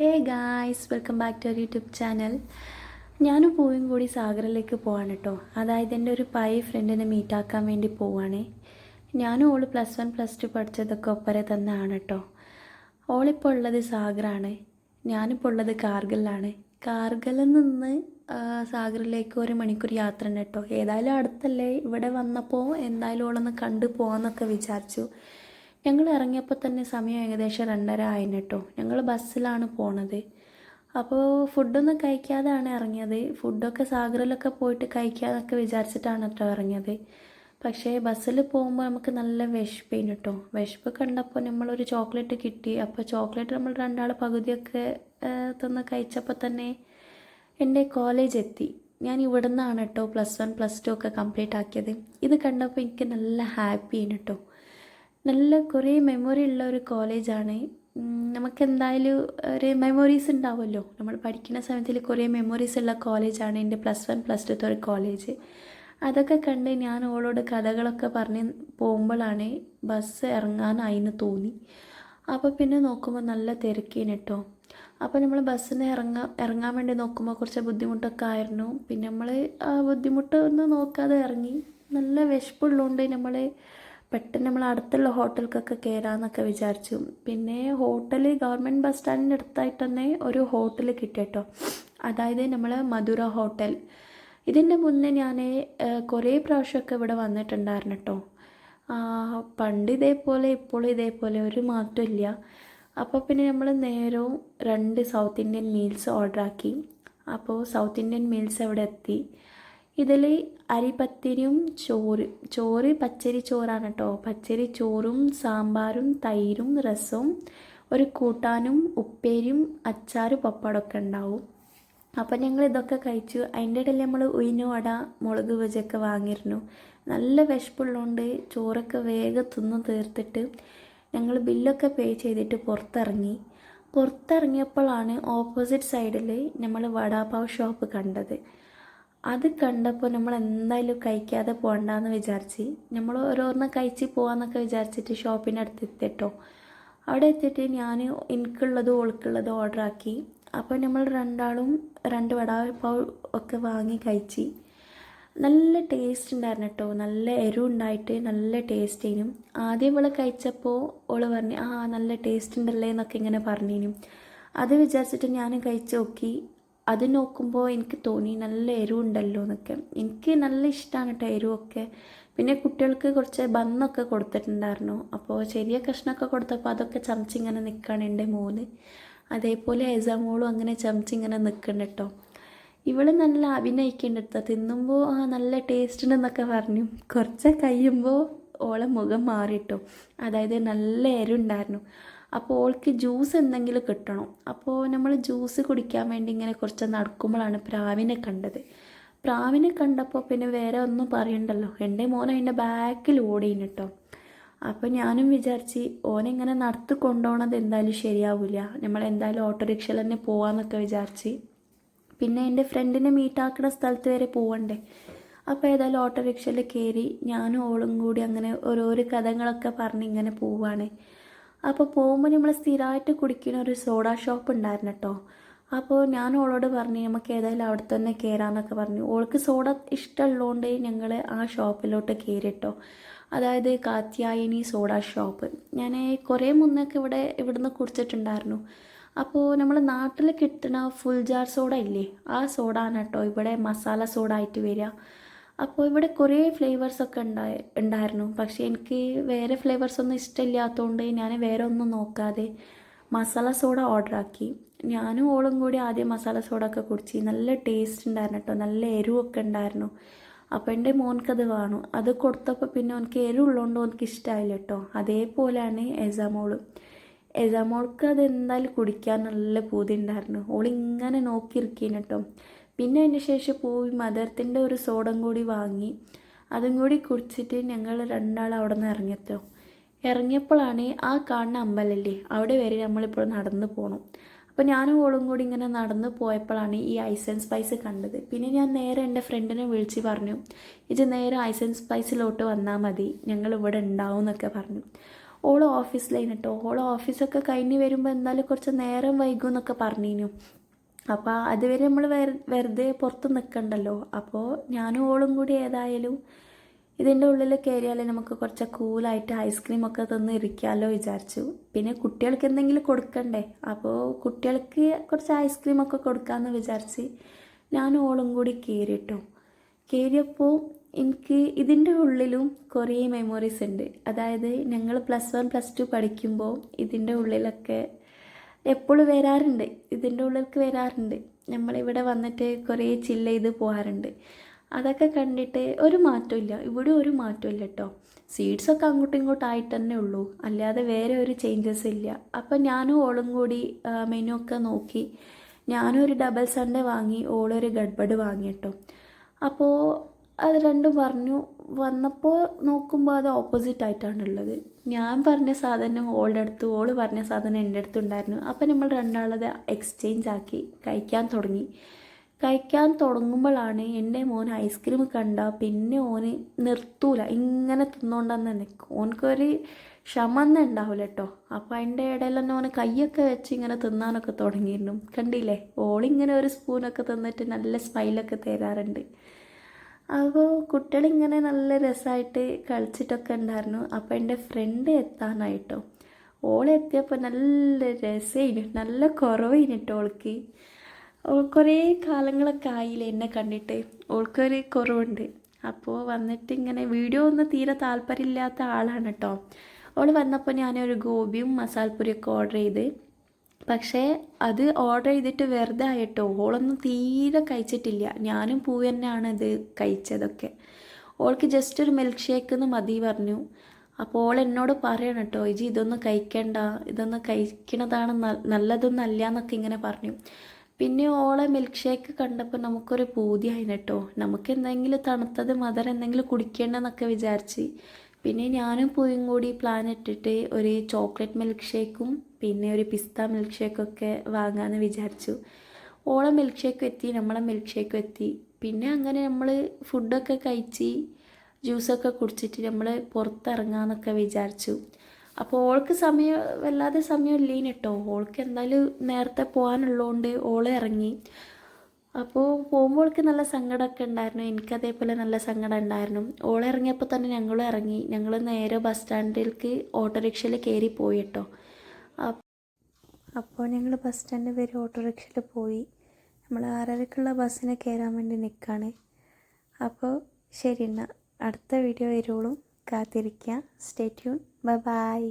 Hey guys, welcome back to our YouTube channel. ഞാനും പൂവും കൂടി സാഗറിലേക്ക് പോവാണ് കേട്ടോ. അതായത് എൻ്റെ ഒരു പഴയ ഫ്രണ്ടിനെ മീറ്റാക്കാൻ വേണ്ടി പോവാണ്. ഞാനും ഓള് +1 +2 പഠിച്ചതൊക്കെ ഒപ്പരെ തന്നെയാണ് കേട്ടോ. ഓളിപ്പോൾ ഉള്ളത് സാഗറാണ്, ഞാനിപ്പോൾ ഉള്ളത് കാർഗിലാണ്. കാർഗിലിൽ നിന്ന് സാഗറിലേക്ക് 1 മണിക്കൂർ യാത്ര ഉണ്ട് കേട്ടോ. ഏതായാലും അടുത്തല്ലേ, ഇവിടെ വന്നപ്പോൾ എന്തായാലും ഓളൊന്ന് കണ്ടു പോകാമെന്നൊക്കെ വിചാരിച്ചു. ഞങ്ങൾ ഇറങ്ങിയപ്പോൾ തന്നെ സമയം ഏകദേശം 2:30 ആയിന് കേട്ടോ. ഞങ്ങൾ ബസ്സിലാണ് പോണത്. അപ്പോൾ ഫുഡൊന്നും കഴിക്കാതെയാണ് ഇറങ്ങിയത്. ഫുഡൊക്കെ സാഗറിലൊക്കെ പോയിട്ട് കഴിക്കാമെന്നൊക്കെ വിചാരിച്ചിട്ടാണ് കേട്ടോ ഇറങ്ങിയത്. പക്ഷേ ബസ്സിൽ പോകുമ്പോൾ നമുക്ക് നല്ല വിശപ്പേന് കേട്ടോ. വിശപ്പ് കണ്ടപ്പോൾ നമ്മളൊരു ചോക്ലേറ്റ് കിട്ടി. അപ്പോൾ ചോക്ലേറ്റ് നമ്മൾ രണ്ടാൾ പകുതിയൊക്കെ തിന്ന് കഴിച്ചപ്പോൾ തന്നെ എൻ്റെ കോളേജ് എത്തി. ഞാൻ ഇവിടെ നിന്നാണ് കേട്ടോ +1 +2 ഒക്കെ കംപ്ലീറ്റ് ആക്കിയത്. ഇത് കണ്ടപ്പോൾ എനിക്ക് നല്ല ഹാപ്പിയാണ് കേട്ടോ. നല്ല കുറേ മെമ്മറി ഉള്ള ഒരു കോളേജാണ്. നമുക്കെന്തായാലും ഒരു മെമ്മറീസ് ഉണ്ടാവുമല്ലോ. നമ്മൾ പഠിക്കുന്ന സമയത്തിൽ കുറേ മെമ്മറീസ് ഉള്ള കോളേജാണ് എൻ്റെ +1 +2 ഒരു കോളേജ്. അതൊക്കെ കണ്ട് ഞാൻ ഓളോട് കഥകളൊക്കെ പറഞ്ഞ് പോകുമ്പോഴാണ് ബസ് ഇറങ്ങാനായിന്ന് തോന്നി. അപ്പോൾ പിന്നെ നോക്കുമ്പോൾ നല്ല തിരക്കേന് കേട്ടോ. അപ്പോൾ നമ്മൾ ബസ്സിന് ഇറങ്ങാൻ വേണ്ടി നോക്കുമ്പോൾ കുറച്ച് ബുദ്ധിമുട്ടൊക്കെ ആയിരുന്നു. പിന്നെ നമ്മൾ ആ ബുദ്ധിമുട്ട് ഒന്നും നോക്കാതെ ഇറങ്ങി. നല്ല വിശപ്പുള്ളതുകൊണ്ട് പെട്ടെന്ന് നമ്മൾ അടുത്തുള്ള ഹോട്ടലിലേക്കൊക്കെ കയറാമെന്നൊക്കെ വിചാരിച്ചു. പിന്നെ ഹോട്ടൽ ഗവൺമെൻറ് ബസ് സ്റ്റാൻഡിൻ്റെ അടുത്തായിട്ട് തന്നെ ഒരു ഹോട്ടൽ കിട്ടി കേട്ടോ. അതായത് നമ്മൾ മധുര ഹോട്ടൽ. ഇതിൻ്റെ മുന്നേ ഞാൻ കുറേ പ്രാവശ്യമൊക്കെ ഇവിടെ വന്നിട്ടുണ്ടായിരുന്നു കേട്ടോ. പണ്ട് ഇതേപോലെ ഇപ്പോഴും ഇതേപോലെ ഒരു മാറ്റമില്ല. അപ്പോൾ പിന്നെ നമ്മൾ നേരവും 2 സൗത്ത് ഇന്ത്യൻ മീൽസ് ഓർഡറാക്കി. അപ്പോൾ സൗത്ത് ഇന്ത്യൻ മീൽസ് അവിടെ എത്തി. ഇതിൽ അരിപ്പത്തിരിയും ചോറ് പച്ചരി ചോറാണ് കേട്ടോ. പച്ചരി ചോറും സാമ്പാറും തൈരും രസവും ഒരു കൂട്ടാനും ഉപ്പേരിയും അച്ചാറ് പപ്പടമൊക്കെ ഉണ്ടാവും. അപ്പം ഞങ്ങൾ ഇതൊക്കെ കഴിച്ചു. അതിൻ്റെ ഇടയിൽ നമ്മൾ ഉയിനുവട മുളക് ബജിയൊക്കെ വാങ്ങിയിരുന്നു. നല്ല വിശപ്പുള്ളതുകൊണ്ട് ചോറൊക്കെ വേഗം തിന്ന് തീർത്തിട്ട് ഞങ്ങൾ ബില്ലൊക്കെ പേ ചെയ്തിട്ട് പുറത്തിറങ്ങിയപ്പോഴാണ് ഓപ്പോസിറ്റ് സൈഡിൽ നമ്മൾ വടാപാവ് ഷോപ്പ് കണ്ടത്. അത് കണ്ടപ്പോൾ നമ്മൾ എന്തായാലും കഴിക്കാതെ പോകണ്ടെന്ന് വിചാരിച്ച് നമ്മൾ ഓരോന്ന് കഴിച്ച് പോകാമെന്നൊക്കെ വിചാരിച്ചിട്ട് ഷോപ്പിൻ്റെ അടുത്ത് എത്തിട്ടോ. അവിടെ എത്തിയിട്ട് ഞാൻ എനിക്കുള്ളതും ഓൾക്കുള്ളതും ഓർഡറാക്കി. അപ്പോൾ നമ്മൾ രണ്ടാളും 2 വടാപാവ് ഒക്കെ വാങ്ങി കഴിച്ച്. നല്ല ടേസ്റ്റ് ഉണ്ടായിരുന്നു കേട്ടോ. നല്ല എരിവുണ്ടായിട്ട് നല്ല ടേസ്റ്റേനും. ആദ്യം ഇവളെ കഴിച്ചപ്പോൾ ഓള് പറഞ്ഞു നല്ല ടേസ്റ്റ് ഉണ്ടല്ലേ എന്നൊക്കെ ഇങ്ങനെ പറഞ്ഞേനും. അത് വിചാരിച്ചിട്ട് ഞാൻ കഴിച്ച് നോക്കി. അത് നോക്കുമ്പോൾ എനിക്ക് തോന്നി നല്ല എരിവുണ്ടല്ലോ എന്നൊക്കെ. എനിക്ക് നല്ല ഇഷ്ടമാണ് കേട്ടോ എരിവൊക്കെ. പിന്നെ കുട്ടികൾക്ക് കുറച്ച് ബന്നൊക്കെ കൊടുത്തിട്ടുണ്ടായിരുന്നു. അപ്പോൾ ചെറിയ കഷ്ണമൊക്കെ കൊടുത്തപ്പോൾ അതൊക്കെ ചമച്ചിങ്ങനെ നിൽക്കുകയാണ് എൻ്റെ മോന്. അതേപോലെ എസാമോളും അങ്ങനെ ചമച്ചിങ്ങനെ നിൽക്കുന്നുണ്ട് കേട്ടോ. ഇവള് നല്ല അഭിനയിക്കേണ്ടെടുത്ത തിന്നുമ്പോൾ നല്ല ടേസ്റ്റ് ഉണ്ടെന്നൊക്കെ പറഞ്ഞു. കുറച്ച് കഴിയുമ്പോൾ ഓളെ മുഖം മാറിട്ടോ. അതായത് നല്ല എരിവുണ്ടായിരുന്നു. അപ്പോൾ ഓൾക്ക് ജ്യൂസ് എന്തെങ്കിലും കിട്ടണം. അപ്പോൾ നമ്മൾ ജ്യൂസ് കുടിക്കാൻ വേണ്ടി ഇങ്ങനെ കുറച്ച് നടക്കുമ്പോഴാണ് പ്രാവിനെ കണ്ടത്. പ്രാവിനെ കണ്ടപ്പോൾ പിന്നെ വേറെ ഒന്നും പറയണ്ടല്ലോ, എൻ്റെ മോൻ അതിൻ്റെ ബാക്കിൽ ഓടിയിന് കേട്ടോ. അപ്പോൾ ഞാനും വിചാരിച്ച് ഓനെങ്ങനെ നടത്തി കൊണ്ടുപോകണത് എന്തായാലും ശരിയാവില്ല, നമ്മൾ എന്തായാലും ഓട്ടോറിക്ഷയിൽ തന്നെ പോകാമെന്നൊക്കെ വിചാരിച്ച്. പിന്നെ എൻ്റെ ഫ്രണ്ടിനെ മീറ്റാക്കുന്ന സ്ഥലത്ത് വരെ പോവണ്ടേ. അപ്പോൾ ഏതായാലും ഓട്ടോറിക്ഷയിൽ കയറി ഞാനും ഓളും കൂടി അങ്ങനെ ഓരോരോ കഥകളൊക്കെ പറഞ്ഞ് ഇങ്ങനെ പോവാണ്. അപ്പോൾ പോകുമ്പോൾ നമ്മൾ സ്ഥിരമായിട്ട് കുടിക്കുന്ന ഒരു സോഡ ഷോപ്പ് ഉണ്ടായിരുന്നു കേട്ടോ. അപ്പോൾ ഞാൻ ഓളോട് പറഞ്ഞു നമുക്ക് ഏതായാലും അവിടെ തന്നെ കയറാമെന്നൊക്കെ പറഞ്ഞു. ഓൾക്ക് സോഡ ഇഷ്ടമുള്ളതുകൊണ്ട് ഞങ്ങൾ ആ ഷോപ്പിലോട്ട് കയറിട്ടോ. അതായത് കാത്യായനി സോഡ ഷോപ്പ്. ഞാൻ കുറേ മുന്നൊക്കെ ഇവിടുന്ന് കുടിച്ചിട്ടുണ്ടായിരുന്നു. അപ്പോൾ നമ്മൾ നാട്ടിൽ കിട്ടുന്ന ഫുൾ ജാർ സോഡ ഇല്ലേ, ആ സോഡ ആണ് കേട്ടോ ഇവിടെ മസാല സോഡ ആയിട്ട് വരിക. അപ്പോൾ ഇവിടെ കുറേ ഫ്ലേവേഴ്സൊക്കെ ഉണ്ടായിരുന്നു. പക്ഷേ എനിക്ക് വേറെ ഫ്ലേവേഴ്സൊന്നും ഇഷ്ടമില്ലാത്തതുകൊണ്ട് ഞാൻ വേറെ ഒന്നും നോക്കാതെ മസാല സോഡ ഓർഡറാക്കി. ഞാനും ഓളും കൂടി ആദ്യം മസാല സോഡ ഒക്കെ കുടിച്ച്. നല്ല ടേസ്റ്റ് ഉണ്ടായിരുന്നു കേട്ടോ. നല്ല എരിവൊക്കെ ഉണ്ടായിരുന്നു. അപ്പോൾ എൻ്റെ മോൻക്കത് വേണം. അത് കൊടുത്തപ്പോൾ പിന്നെ എനിക്ക് എരിവുള്ളതുകൊണ്ട് എനിക്ക് ഇഷ്ടമായില്ല കേട്ടോ. അതേപോലെയാണ് എസാമോൾക്ക് അത് എന്തായാലും കുടിക്കാൻ നല്ല പൂതി ഉണ്ടായിരുന്നു. ഓളിങ്ങനെ നോക്കിയിരിക്കുന്നു കേട്ടോ. പിന്നെ അതിന് ശേഷം പോയി മദർത്തിൻ്റെ ഒരു സോഡം കൂടി വാങ്ങി. അതും കൂടി കുടിച്ചിട്ട് ഞങ്ങൾ രണ്ടാൾ അവിടെ നിന്ന് ഇറങ്ങിയപ്പോഴാണ് ആ കാണുന്ന അമ്പലല്ലേ അവിടെ വരെ നമ്മളിപ്പോൾ നടന്നു പോകണം. അപ്പോൾ ഞാനും ഓളും കൂടി ഇങ്ങനെ നടന്നു പോയപ്പോഴാണ് ഈ ഐസ് ആൻഡ് സ്പൈസ് കണ്ടത്. പിന്നെ ഞാൻ നേരെ എൻ്റെ ഫ്രണ്ടിനെ വിളിച്ച് പറഞ്ഞു ഇത് നേരെ ഐസ് ആൻഡ് സ്പൈസിലോട്ട് വന്നാൽ മതി, ഞങ്ങൾ ഇവിടെ ഉണ്ടാവും എന്നൊക്കെ പറഞ്ഞു. ഓള് ഓഫീസിലായിരുന്നു കേട്ടോ. ഓള് ഓഫീസൊക്കെ കഴിഞ്ഞ് വരുമ്പോൾ എന്തായാലും കുറച്ച് നേരം വൈകും എന്നൊക്കെ പറഞ്ഞിരുന്നു. അപ്പോൾ അതുവരെ നമ്മൾ വെറുതെ പുറത്ത് നിൽക്കണ്ടല്ലോ. അപ്പോൾ ഞാനും ഓളും കൂടി ഏതായാലും ഇതിൻ്റെ ഉള്ളിൽ കയറിയാൽ നമുക്ക് കുറച്ച് കൂളായിട്ട് ഐസ്ക്രീമൊക്കെ തന്ന് ഇരിക്കാമല്ലോ വിചാരിച്ചു. പിന്നെ കുട്ടികൾക്ക് എന്തെങ്കിലും കൊടുക്കണ്ടേ, അപ്പോൾ കുട്ടികൾക്ക് കുറച്ച് ഐസ്ക്രീമൊക്കെ കൊടുക്കാമെന്ന് വിചാരിച്ച് ഞാനും ഓളും കൂടി കയറിട്ടോ. കയറിയപ്പോൾ എനിക്ക് ഇതിൻ്റെ ഉള്ളിലും കുറേ മെമ്മറീസ് ഉണ്ട്. അതായത് ഞങ്ങൾ +1 +2 പഠിക്കുമ്പോൾ ഇതിൻ്റെ ഉള്ളിലൊക്കെ എപ്പോഴും വരാറുണ്ട്, ഇതിൻ്റെ ഉള്ളിലേക്ക് വരാറുണ്ട്. നമ്മളിവിടെ വന്നിട്ട് കുറേ ചില്ല് ചെയ്ത് പോകാറുണ്ട്. അതൊക്കെ കണ്ടിട്ട് ഒരു മാറ്റമില്ല, ഇവിടെ ഒരു മാറ്റമില്ല കേട്ടോ. സീറ്റ്സൊക്കെ അങ്ങോട്ടും ഇങ്ങോട്ടും ആയിട്ട് തന്നെ ഉള്ളൂ, അല്ലാതെ വേറെ ഒരു ചേഞ്ചസ് ഇല്ല. അപ്പം ഞാനും ഓളും കൂടി മെനു ഒക്കെ നോക്കി. ഞാനും ഒരു ഡബിൾ സൺഡേ വാങ്ങി, ഓളൊരു ഗഡ്ബഡ് വാങ്ങി കേട്ടോ. അപ്പോൾ അത് രണ്ടും പറഞ്ഞു. വന്നപ്പോൾ നോക്കുമ്പോൾ അത് ഓപ്പോസിറ്റ് ആയിട്ടാണുള്ളത്. ഞാൻ പറഞ്ഞ സാധനം ഓളുടെ അടുത്ത്, ഓള് പറഞ്ഞ സാധനം എൻ്റെ അടുത്തുണ്ടായിരുന്നു. അപ്പം നമ്മൾ രണ്ടാളത് എക്സ്ചേഞ്ച് ആക്കി കഴിക്കാൻ തുടങ്ങി. കഴിക്കാൻ തുടങ്ങുമ്പോഴാണ് എൻ്റെ മോൻ ഐസ്ക്രീം കണ്ട പിന്നെ ഓന് നിർത്തൂല, ഇങ്ങനെ തിന്നുകൊണ്ടെന്ന് നിൽക്കും. ഓനക്കൊരു ക്ഷമ തന്നെ ഉണ്ടാവില്ല കേട്ടോ. അപ്പോൾ അതിൻ്റെ ഇടയിൽ തന്നെ ഓന് കൈയൊക്കെ വെച്ച് ഇങ്ങനെ തിന്നാനൊക്കെ തുടങ്ങിയിരുന്നു. കണ്ടില്ലേ, ഓളിങ്ങനെ ഒരു സ്പൂണൊക്കെ തിന്നിട്ട് നല്ല സ്മൈലൊക്കെ തരാറുണ്ട്. അപ്പോൾ കുട്ടികളിങ്ങനെ നല്ല രസമായിട്ട് കളിച്ചിട്ടൊക്കെ ഉണ്ടായിരുന്നു. അപ്പോൾ എൻ്റെ ഫ്രണ്ട് എത്താനായിട്ടോ. ഓളെത്തിയപ്പോൾ നല്ല രസമായിരുന്നു, നല്ല കുറവായിരുന്നു ഓൾക്ക്. കുറേ കാലങ്ങളൊക്കെ ആയില്ലേ എന്നെ കണ്ടിട്ട്, ഓൾക്കൊരു കുറവുണ്ട്. അപ്പോൾ വന്നിട്ട് ഇങ്ങനെ വീഡിയോ ഒന്നും തീരെ താല്പര്യമില്ലാത്ത ആളാണ് കേട്ടോ. ഓൾ വന്നപ്പോൾ ഞാനൊരു ഗോപിയും മസാലപ്പൂരിയൊക്കെ ഓർഡർ ചെയ്ത്. പക്ഷേ അത് ഓർഡർ ചെയ്തിട്ട് വെറുതെ ആയിട്ടോ. ഓളൊന്നും തീരെ കഴിച്ചിട്ടില്ല. ഞാനും പൂവ് തന്നെയാണ് ഇത് കഴിച്ചതൊക്കെ. ഓൾക്ക് ജസ്റ്റ് ഒരു മിൽക്ക് ഷേക്ക് എന്ന് മതി പറഞ്ഞു. അപ്പോൾ ഓൾ എന്നോട് പറയണം കേട്ടോ, ഇജി ഇതൊന്നും കഴിക്കണ്ട, ഇതൊന്നും കഴിക്കണതാണ് നല്ലതൊന്നല്ല എന്നൊക്കെ ഇങ്ങനെ പറഞ്ഞു. പിന്നെ ഓളെ മിൽക്ക് ഷേക്ക് കണ്ടപ്പോൾ നമുക്കൊരു പൂതിയായിരുന്നു കേട്ടോ. നമുക്ക് എന്തെങ്കിലും തണുത്തത് മധുരം എന്തെങ്കിലും കുടിക്കേണ്ടെന്നൊക്കെ വിചാരിച്ച് പിന്നെ ഞാനും പൂയും കൂടി പ്ലാൻ ഇട്ടിട്ട് ഒരു ചോക്ലേറ്റ് മിൽക്ക് ഷേക്കും പിന്നെ ഒരു പിസ്ത മിൽക്ക് ഷേക്കൊക്കെ വാങ്ങാമെന്ന് വിചാരിച്ചു. ഓളെ മിൽക്ക് ഷേക്കും എത്തി, നമ്മളെ മിൽക്ക് ഷേക്കും എത്തി. പിന്നെ അങ്ങനെ നമ്മൾ ഫുഡൊക്കെ കഴിച്ച് ജ്യൂസൊക്കെ കുടിച്ചിട്ട് നമ്മൾ പുറത്തിറങ്ങാമെന്നൊക്കെ വിചാരിച്ചു. അപ്പോൾ ഓൾക്ക് വല്ലാതെ സമയം ഇല്ലേന് കേട്ടോ. ഓൾക്ക് എന്തായാലും നേരത്തെ പോകാനുള്ളതുകൊണ്ട് ഓൾ ഇറങ്ങി. അപ്പോൾ പോകുമ്പോൾ ഓൾക്ക് നല്ല സങ്കടമൊക്കെ ഉണ്ടായിരുന്നു, എനിക്കതേപോലെ നല്ല സങ്കടം ഉണ്ടായിരുന്നു. ഓൾ ഇറങ്ങിയപ്പോൾ തന്നെ ഞങ്ങളും ഇറങ്ങി. ഞങ്ങൾ നേരെ ബസ് സ്റ്റാൻഡിലേക്ക് ഓട്ടോറിക്ഷയിൽ കയറി പോയി കേട്ടോ. അപ്പോൾ ഞങ്ങൾ ബസ് സ്റ്റാൻഡ് വരെ ഓട്ടോറിക്ഷയിൽ പോയി. നമ്മൾ 6:30ക്കുള്ള ബസ്സിന് കയറാൻ വേണ്ടി നിൽക്കുകയാണ്. അപ്പോൾ ശരി, എന്നാൽ അടുത്ത വീഡിയോ വരുവോളും കാത്തിരിക്കുക. Stay tune. Bye bye.